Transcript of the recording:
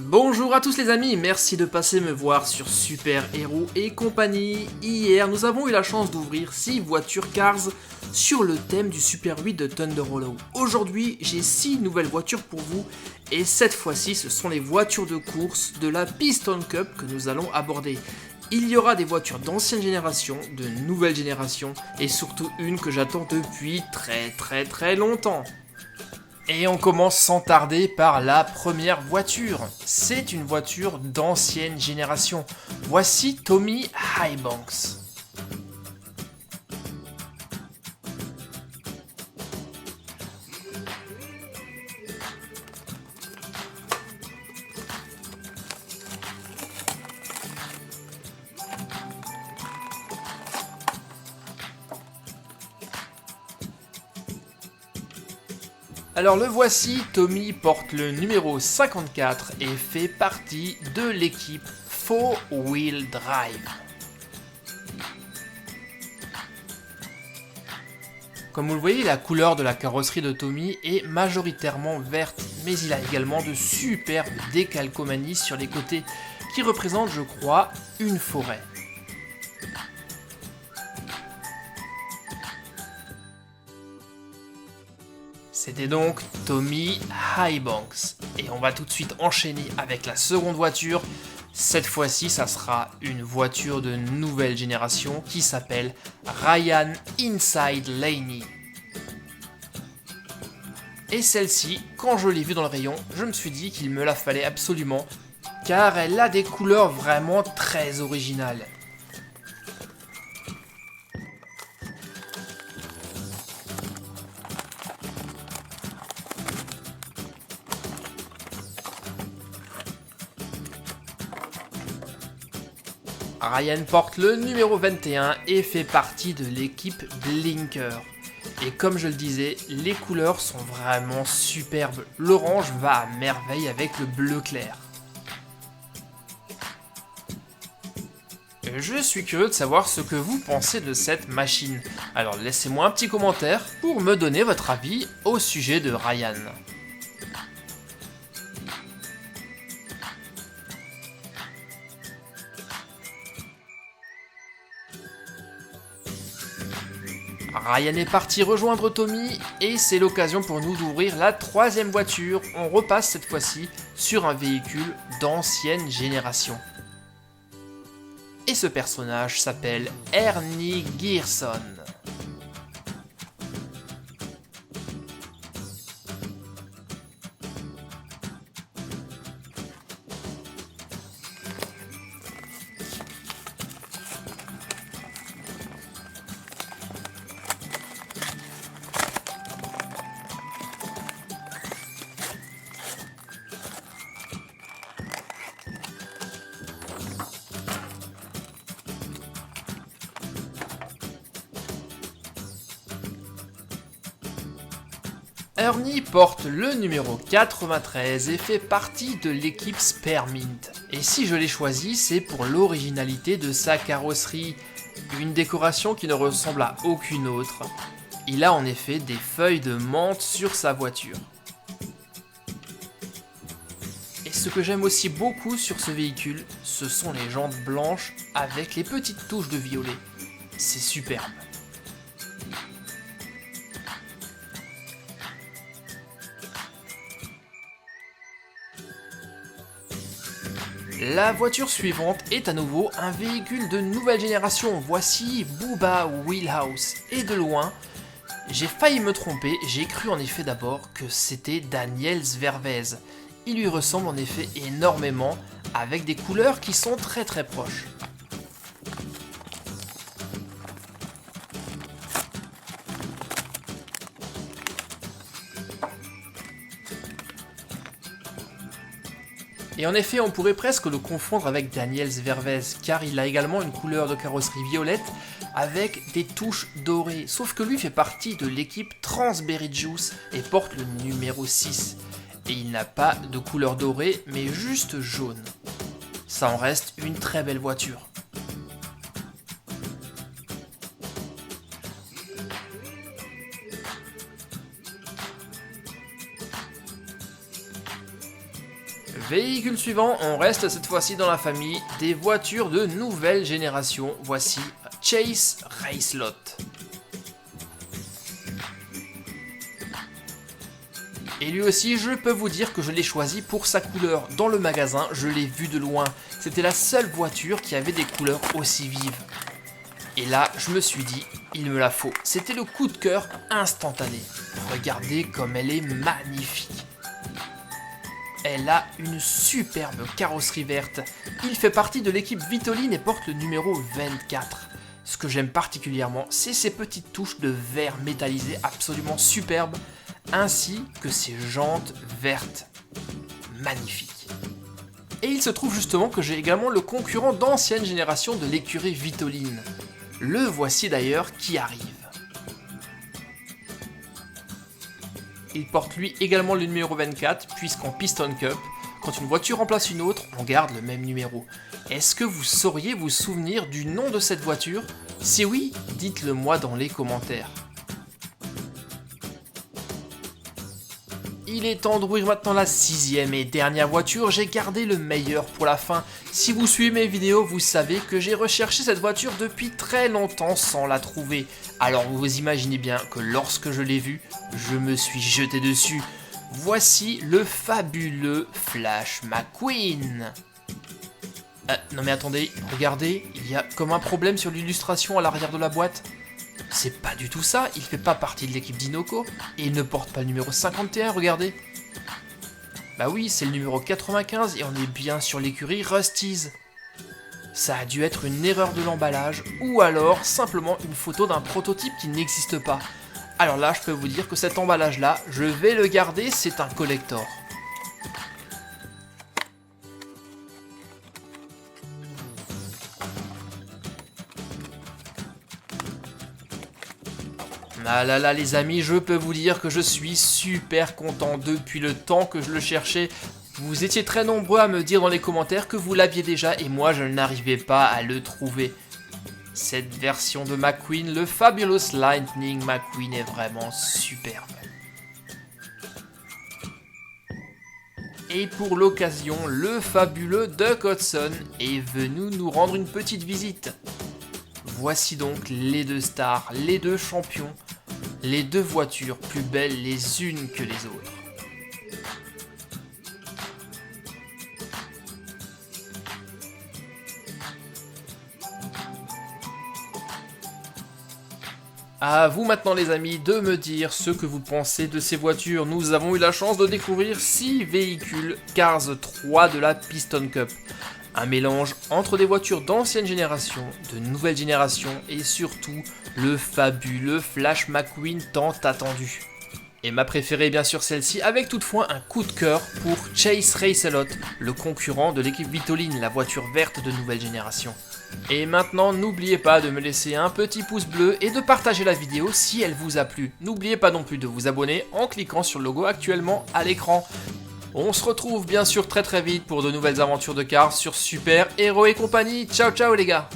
Bonjour à tous les amis, merci de passer me voir sur Super Héros et compagnie. Hier, nous avons eu la chance d'ouvrir 6 voitures Cars sur le thème du Super 8 de Thunder Hollow. Aujourd'hui, j'ai 6 nouvelles voitures pour vous et cette fois-ci, ce sont les voitures de course de la Piston Cup que nous allons aborder. Il y aura des voitures d'ancienne génération, de nouvelle génération et surtout une que j'attends depuis très longtemps. Et on commence sans tarder par la première voiture. C'est une voiture d'ancienne génération. Voici Tommy Highbanks. Alors le voici, Tommy porte le numéro 54 et fait partie de l'équipe 4-Wheel Drive. Comme vous le voyez, la couleur de la carrosserie de Tommy est majoritairement verte, mais il a également de superbes décalcomanies sur les côtés qui représentent, je crois, une forêt. C'était donc Tommy Highbanks. Et on va tout de suite enchaîner avec la seconde voiture. Cette fois-ci, ça sera une voiture de nouvelle génération qui s'appelle Ryan Inside Laney. Et celle-ci, quand je l'ai vue dans le rayon, je me suis dit qu'il me la fallait absolument, car elle a des couleurs vraiment très originales. Ryan porte le numéro 21 et fait partie de l'équipe Blinker. Et comme je le disais, les couleurs sont vraiment superbes. L'orange va à merveille avec le bleu clair. Je suis curieux de savoir ce que vous pensez de cette machine. Alors laissez-moi un petit commentaire pour me donner votre avis au sujet de Ryan. Ryan est parti rejoindre Tommy et c'est l'occasion pour nous d'ouvrir la troisième voiture. On repasse cette fois-ci sur un véhicule d'ancienne génération. Et ce personnage s'appelle Ernie Gearson. Ernie porte le numéro 93 et fait partie de l'équipe Spearmint. Et si je l'ai choisi, c'est pour l'originalité de sa carrosserie, une décoration qui ne ressemble à aucune autre. Il a en effet des feuilles de menthe sur sa voiture. Et ce que j'aime aussi beaucoup sur ce véhicule, ce sont les jantes blanches avec les petites touches de violet. C'est superbe. La voiture suivante est à nouveau un véhicule de nouvelle génération. Voici Bubba Wheelhouse. Et de loin, j'ai failli me tromper, j'ai cru en effet d'abord que c'était Daniel Zvervez. Il lui ressemble en effet énormément, avec des couleurs qui sont très proches. Et en effet, on pourrait presque le confondre avec Daniel Zvervez, car il a également une couleur de carrosserie violette avec des touches dorées. Sauf que lui fait partie de l'équipe Transberry Juice et porte le numéro 6. Et il n'a pas de couleur dorée, mais juste jaune. Ça en reste une très belle voiture. Véhicule suivant, on reste cette fois-ci dans la famille des voitures de nouvelle génération. Voici Chase Racelot. Et lui aussi, je peux vous dire que je l'ai choisi pour sa couleur. Dans le magasin, je l'ai vu de loin. C'était la seule voiture qui avait des couleurs aussi vives. Et là, je me suis dit, il me la faut. C'était le coup de cœur instantané. Regardez comme elle est magnifique. Elle a une superbe carrosserie verte. Il fait partie de l'équipe Vitoline et porte le numéro 24. Ce que j'aime particulièrement, c'est ces petites touches de verre métallisé absolument superbes, ainsi que ses jantes vertes. Magnifiques. Et il se trouve justement que j'ai également le concurrent d'ancienne génération de l'écurie Vitoline. Le voici d'ailleurs qui arrive. Il porte lui également le numéro 24, puisqu'en Piston Cup, quand une voiture remplace une autre, on garde le même numéro. Est-ce que vous sauriez vous souvenir du nom de cette voiture? Si oui, dites-le moi dans les commentaires. Il est temps d'ouvrir maintenant la 6e et dernière voiture, j'ai gardé le meilleur pour la fin. Si vous suivez mes vidéos, vous savez que j'ai recherché cette voiture depuis très longtemps sans la trouver. Alors vous imaginez bien que lorsque je l'ai vue, je me suis jeté dessus. Voici le fabuleux Flash McQueen. Non mais attendez, regardez, il y a comme un problème sur l'illustration à l'arrière de la boîte. C'est pas du tout ça, il fait pas partie de l'équipe d'Inoco, et il ne porte pas le numéro 51, regardez. Bah oui, c'est le numéro 95 et on est bien sur l'écurie Rust-eze. Ça a dû être une erreur de l'emballage, ou alors simplement une photo d'un prototype qui n'existe pas. Alors là, je peux vous dire que cet emballage-là, je vais le garder, c'est un collector. Ah là là les amis, je peux vous dire que je suis super content depuis le temps que je le cherchais. Vous étiez très nombreux à me dire dans les commentaires que vous l'aviez déjà et moi je n'arrivais pas à le trouver. Cette version de McQueen, le Fabulous Lightning McQueen est vraiment superbe. Et pour l'occasion, le fabuleux Duck Hudson est venu nous rendre une petite visite. Voici donc les deux stars, les deux champions, les deux voitures plus belles les unes que les autres. À vous maintenant les amis de me dire ce que vous pensez de ces voitures. Nous avons eu la chance de découvrir 6 véhicules Cars 3 de la Piston Cup. Un mélange entre des voitures d'ancienne génération, de nouvelle génération et surtout le fabuleux Flash McQueen tant attendu. Et ma préférée est bien sûr celle-ci, avec toutefois un coup de cœur pour Chase Racelot, le concurrent de l'équipe Vitoline, la voiture verte de nouvelle génération. Et maintenant, n'oubliez pas de me laisser un petit pouce bleu et de partager la vidéo si elle vous a plu. N'oubliez pas non plus de vous abonner en cliquant sur le logo actuellement à l'écran. On se retrouve bien sûr très vite pour de nouvelles aventures de cars sur Super Héros et compagnie. Ciao ciao les gars!